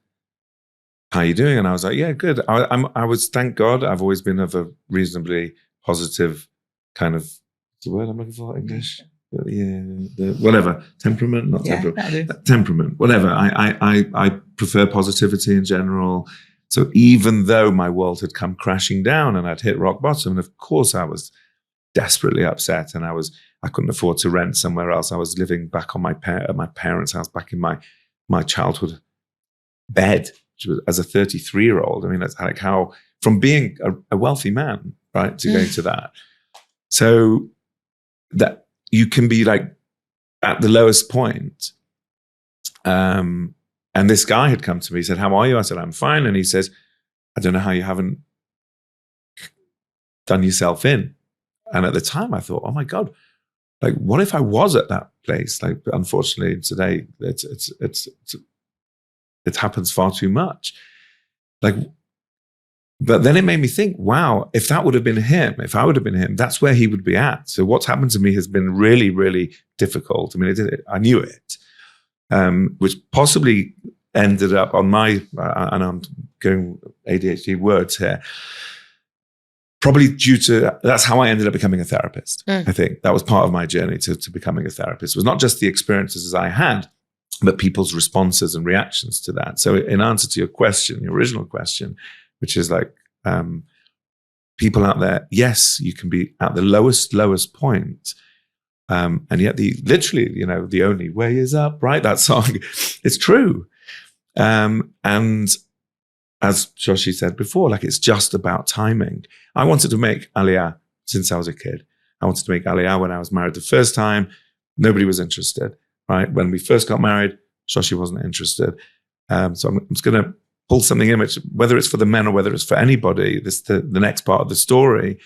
how are you doing? And I was like, yeah, good. I was, thank God, I've always been of a reasonably positive kind of, what's the word I'm looking for, English? Yeah, whatever, temperament, not temperament, temperament, whatever. I prefer positivity in general. So even though my world had come crashing down and I'd hit rock bottom, and of course I was desperately upset, and I couldn't afford to rent somewhere else. I was living back on my parents' house, back in my childhood bed, which was, as a 33-year-old. I mean, that's like how, from being a wealthy man, right, to going to that. So that you can be like at the lowest point. And this guy had come to me, he said, how are you? I said, I'm fine. And he says, I don't know how you haven't done yourself in. And at the time I thought, oh my God, like, what if I was at that place? Like, unfortunately today it happens far too much. Like, but then it made me think, wow, if that would have been him, if I would have been him, that's where he would be at. So what's happened to me has been really, really difficult. I mean, I knew it, which possibly ended up on my, and I'm going ADHD words here, probably due to, that's how I ended up becoming a therapist. I think that was part of my journey to becoming a therapist. It was not just the experiences I had, but people's responses and reactions to that. So in answer to your question, your original question, which is like, people out there, yes, you can be at the lowest point. And yet literally, the only way is up, right? That song, it's true. And as Shoshi said before, like, it's just about timing. I wanted to make Aliyah since I was a kid. I wanted to make Aliyah when I was married the first time. Nobody was interested, right? When we first got married, Shoshi wasn't interested. So I'm just going to pull something in, which, whether it's for the men or whether it's for anybody, the next part of the story,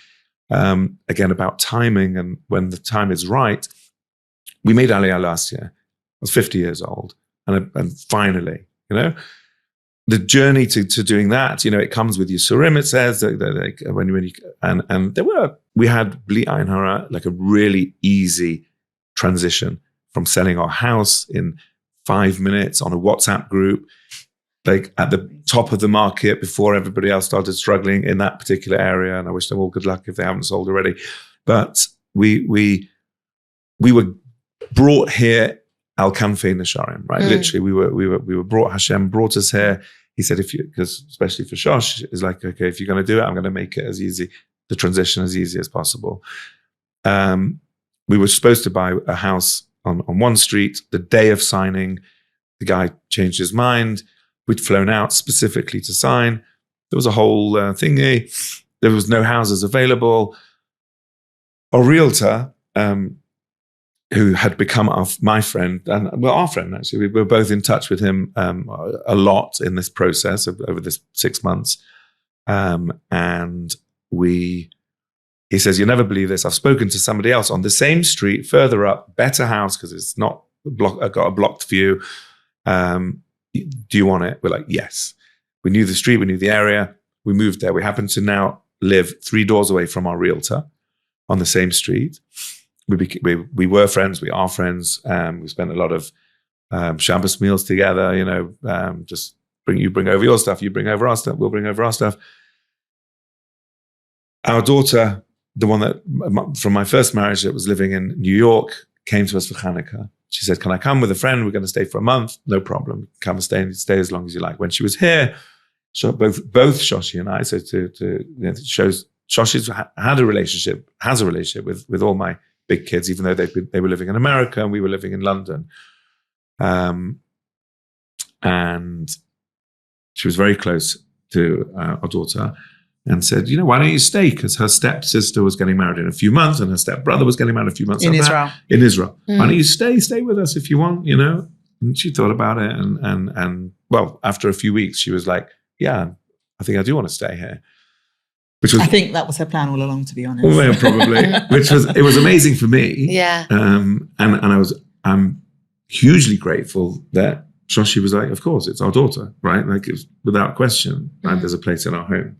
again, about timing and when the time is right. We made Aliyah last year. I was 50 years old. And finally, the journey to doing that, it comes with Yisurim, it says, we had Bli Ayin Hara, like a really easy transition from selling our house in 5 minutes on a WhatsApp group, like at the top of the market before everybody else started struggling in that particular area. And I wish them all good luck if they haven't sold already. But we were brought here al kanfei nesharim, right? Literally, we were brought. Hashem brought us here. He said, because especially for Shosh, is like, okay, if you're going to do it, I'm going to make it as easy, the transition as easy as possible. We were supposed to buy a house on one street. The day of signing, the guy changed his mind. We'd flown out specifically to sign. There was a whole thingy. There was no houses available. A realtor, who had become my friend, and our friend, actually. We were both in touch with him a lot in this process over this 6 months. And he says, you'll never believe this. I've spoken to somebody else on the same street, further up, better house, because it's not got a blocked view. Do you want it? We're like, yes. We knew the street, we knew the area. We moved there. We happen to now live 3 doors away from our realtor on the same street. we were friends. We are friends. We spent a lot of Shabbos meals together. You know, just bring over your stuff. You bring over our stuff. We'll bring over our stuff. Our daughter, the one that from my first marriage that was living in New York, came to us for Hanukkah. She said, "Can I come with a friend? We're going to stay for a month. No problem. Come and stay as long as you like." When she was here, so both Shoshi and I, so it shows Shoshi has a relationship with all my big kids, even though they were living in America and we were living in London. And she was very close to our daughter and said, "You know, why don't you stay?" Because her stepsister was getting married in a few months and her stepbrother was getting married a few months in Israel. In Israel. Why don't you stay with us if you want, you know? And she thought about it. And well, after a few weeks, she was like, "Yeah, I think I do want to stay here." I think that was her plan all along, to be honest. Well, probably. It was amazing for me. Yeah. And I'm hugely grateful that Shoshi was like, "Of course, it's our daughter, right? Like, it was without question, right? There's a place in our home."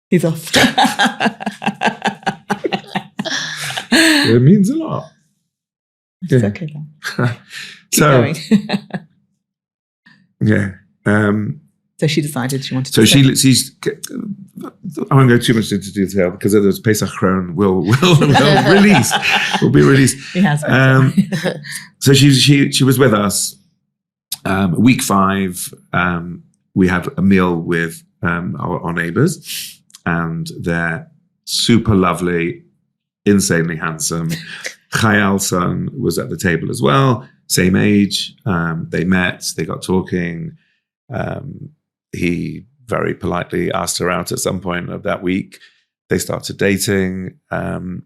He's off. It means a lot. It's okay then. So, yeah. So she decided she wanted so to stay. she's. I won't go too much into detail because there's Pesach Chron will release. Will be released. He has. So she was with us. Week 5, we had a meal with our neighbors, and they're super lovely, insanely handsome. Chayal's son was at the table as well, same age. They met, they got talking. He very politely asked her out at some point of that week. They started dating, and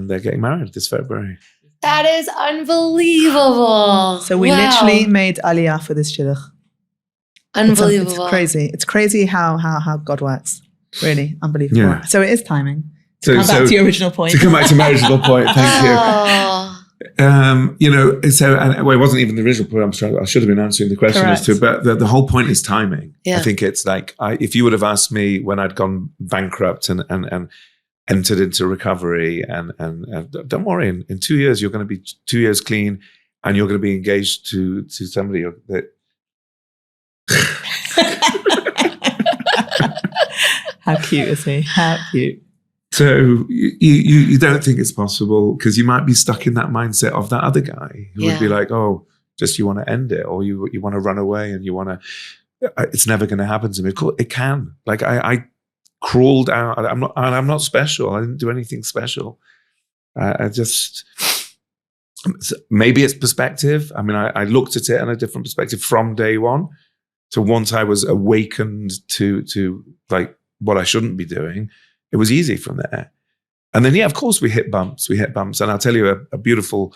they're getting married this February. That is unbelievable. So we literally made aliyah for this shidduch. Unbelievable. It's crazy. It's crazy how God works. Really unbelievable. Yeah. So it is timing. So Come back to your original point. To come back to my original point, thank you. Oh. You know, so well, it wasn't even the original point. I should have been answering the question as to, but the whole point is timing. Yeah. I think it's like if you would have asked me when I'd gone bankrupt and entered into recovery, and don't worry, in 2 years you're going to be 2 years clean, and you're going to be engaged to somebody that. How cute is he? How cute. So you don't think it's possible because you might be stuck in that mindset of that other guy who would be like, "Oh, just you want to end it, or you want to run away, and you want to. It's never going to happen to me." Of course, it can. Like I crawled out. I'm not special. I didn't do anything special. I just maybe it's perspective. I mean, I looked at it in a different perspective from day one. So once I was awakened to like what I shouldn't be doing, it was easy from there. And then, yeah, of course we hit bumps. And I'll tell you a beautiful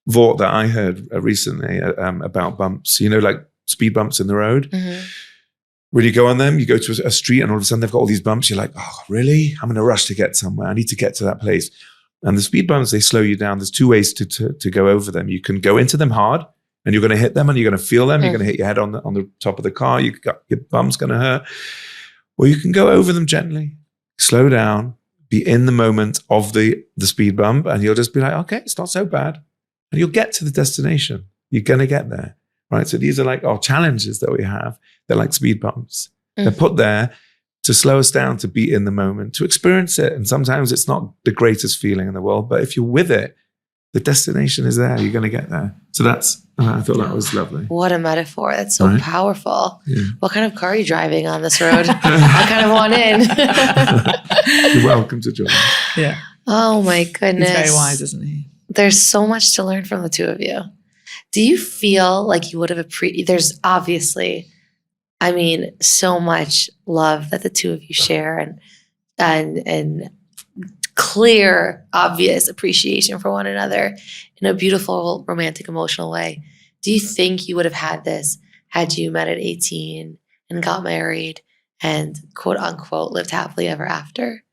thought that I heard recently about bumps, you know, like speed bumps in the road. Mm-hmm. When you go on them, you go to a street and all of a sudden they've got all these bumps. You're like, "Oh, really? I'm in a rush to get somewhere. I need to get to that place." And the speed bumps, they slow you down. There's 2 ways to go over them. You can go into them hard and you're going to hit them and you're going to feel them. You're going to hit your head on the top of the car. Your bum's going to hurt. Or you can go over them gently, slow down, be in the moment of the speed bump, and you'll just be like, "Okay, it's not so bad." And you'll get to the destination. You're going to get there, right? So these are like our challenges that we have. They're like speed bumps. They're put there to slow us down, to be in the moment, to experience it. And sometimes it's not the greatest feeling in the world, but if you're with it, the destination is there. You're going to get there. So that's, I thought that was lovely. What a metaphor. That's so powerful. Yeah. What kind of car are you driving on this road? I kind of want in. You're welcome to join. Yeah. Oh my goodness. He's very wise, isn't he? There's so much to learn from the two of you. Do you feel like you would have there's obviously, I mean, so much love that the two of you share and clear, obvious appreciation for one another in a beautiful, romantic, emotional way. Do you think you would have had this had you met at 18 and got married and quote unquote lived happily ever after?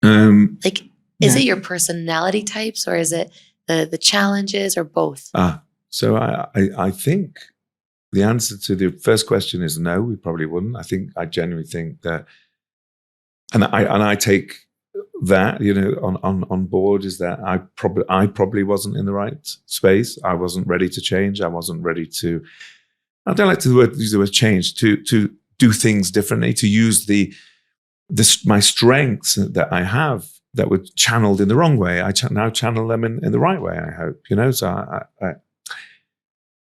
Is it your personality types or is it the challenges or both? So I think the answer to the first question is no, we probably wouldn't. I genuinely think that, and I take that, on board, is that I probably wasn't in the right space. I wasn't ready to change. I wasn't ready to. I don't like to use the word change. To do things differently. To use my strengths that I have that were channeled in the wrong way. I now channel them in the right way. I hope, So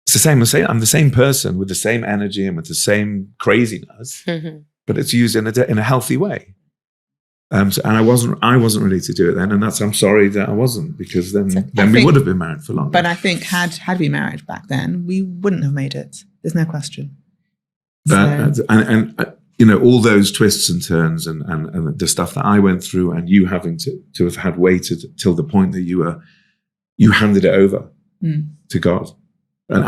it's the same. I'm the same person with the same energy and with the same craziness, but it's used in a healthy way. And I wasn't ready to do it then, and I'm sorry that I wasn't, because then we would have been married for longer. But I think had we married back then, we wouldn't have made it. There's no question. All those twists and turns and the stuff that I went through, and you having to have had waited till the point that you handed it over to God. And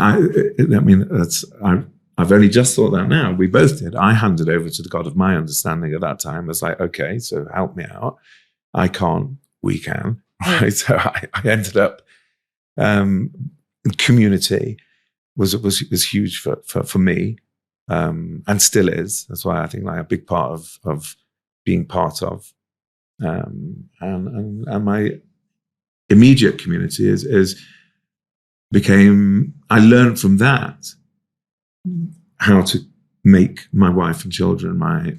I've only just thought that now. We both did. I handed over to the God of my understanding at that time. It's like, okay, so help me out. I can't, we can. Right? So I ended up, community was huge for me, and still is. That's why I think like a big part of being part of, and my immediate community I learned from that how to make my wife and children my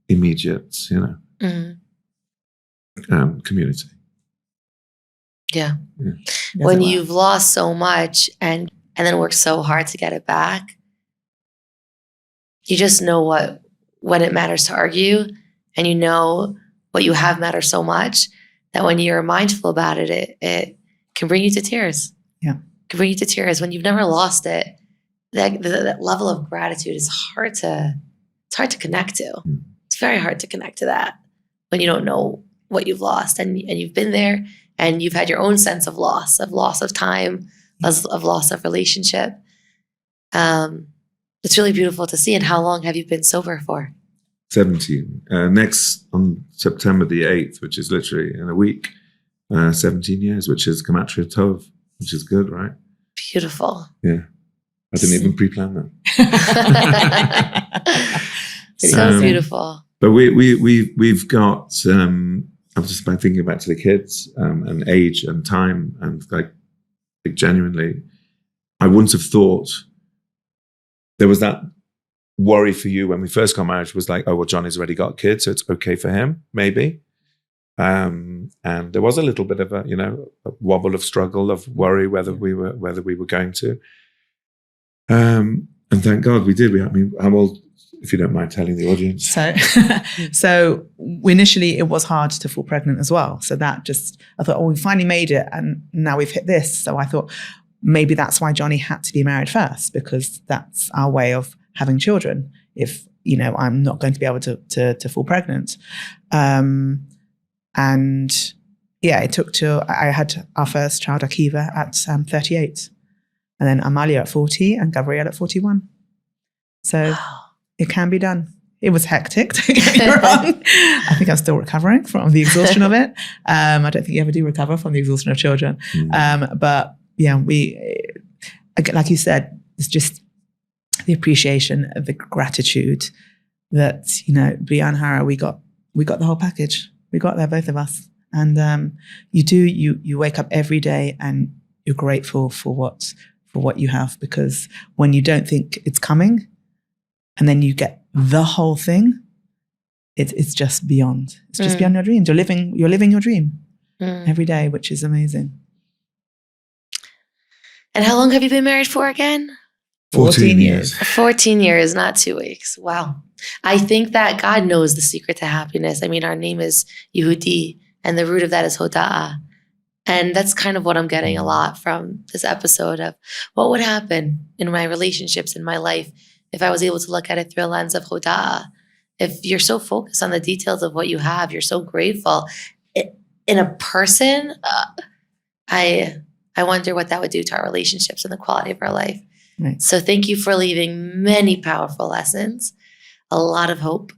immediate, community. Yeah. When you've lost so much and then worked so hard to get it back, you just know when it matters to argue, and what you have matters so much that when you're mindful about it, it can bring you to tears. Yeah. It can bring you to tears. When you've never lost it, that level of gratitude is hard to connect to. It's very hard to connect to that when you don't know what you've lost, and you've been there, and you've had your own sense of loss of time, of loss of relationship. It's really beautiful to see. And how long have you been sober for? 17. Next on September the 8th, which is literally in a week, 17 years, which is Gematria Tov, which is good, right? Beautiful. Yeah. I didn't even pre-plan that. So beautiful. But we've got. I'm just thinking back to the kids and age and time, and like genuinely, I wouldn't have thought there was that worry for you when we first got married. Was like, oh well, Johnny's already got kids, so it's okay for him, maybe. And there was a little bit of a wobble of struggle of worry whether we were going to. And thank God we did. How old, if you don't mind telling the audience? So initially it was hard to fall pregnant as well. So I thought, we finally made it, and now we've hit this. So I thought maybe that's why Johnny had to be married first, because that's our way of having children. If I'm not going to be able to fall pregnant, and yeah, it took I had our first child, Akiva, at 38. And then Amalia at 40 and Gabrielle at 41. So It can be done. It was hectic, don't get me wrong. I think I'm still recovering from the exhaustion of it. I don't think you ever do recover from the exhaustion of children. But yeah, like you said, it's just the appreciation of the gratitude that, Brianna, Hara, we got the whole package. We got there, both of us. And you wake up every day and you're grateful for what you have, because when you don't think it's coming and then you get the whole thing, it's just beyond. It's just beyond your dreams. You're living your dream every day, which is amazing. And how long have you been married for again? 14 years. 14 years, not 2 weeks. Wow. I think that God knows the secret to happiness. I mean, our name is Yehudi, and the root of that is Hoda'ah. And that's kind of what I'm getting a lot from this episode of what would happen in my relationships, in my life, if I was able to look at it through a lens of Hoda'ah. If you're so focused on the details of what you have, you're so grateful. In a person, I wonder what that would do to our relationships and the quality of our life. Right. So thank you for leaving many powerful lessons, a lot of hope,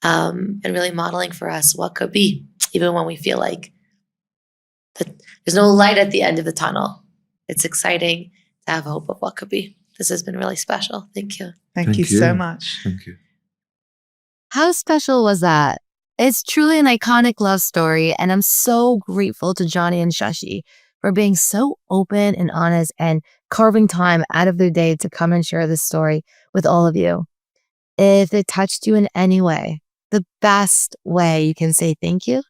and really modeling for us what could be, even when we feel like there's no light at the end of the tunnel. It's exciting to have hope of what could be. This has been really special. Thank you. Thank you so much. Thank you. How special was that It's truly an iconic love story, and I'm so grateful to Johnny and Shoshi for being so open and honest and carving time out of their day to come and share this story with all of you. If it touched you in any way, the best way you can say thank you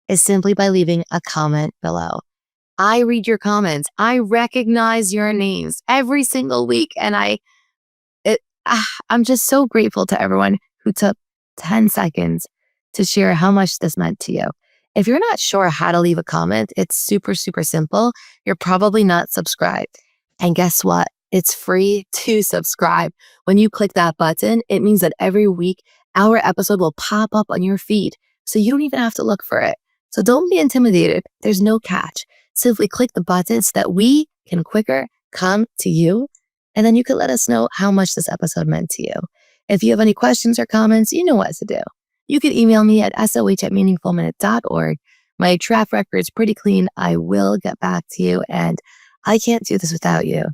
is simply by leaving a comment below. I read your comments. I recognize your names every single week, and I'm just so grateful to everyone who took 10 seconds to share how much this meant to you. If you're not sure how to leave a comment, it's super, super simple. You're probably not subscribed. And guess what? It's free to subscribe. When you click that button, it means that every week our episode will pop up on your feed. So you don't even have to look for it. So don't be intimidated. There's no catch. Simply click the button so that we can quicker come to you. And then you can let us know how much this episode meant to you. If you have any questions or comments, you know what to do. You can email me at soh@meaningfulminute.org. My track record is pretty clean. I will get back to you, and I can't do this without you.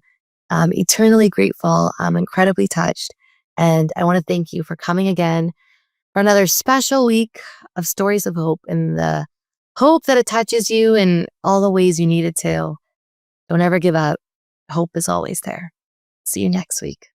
I'm eternally grateful. I'm incredibly touched. And I want to thank you for coming again for another special week of stories of hope, and the hope that it touches you in all the ways you need it to. Don't ever give up. Hope is always there. See you next week.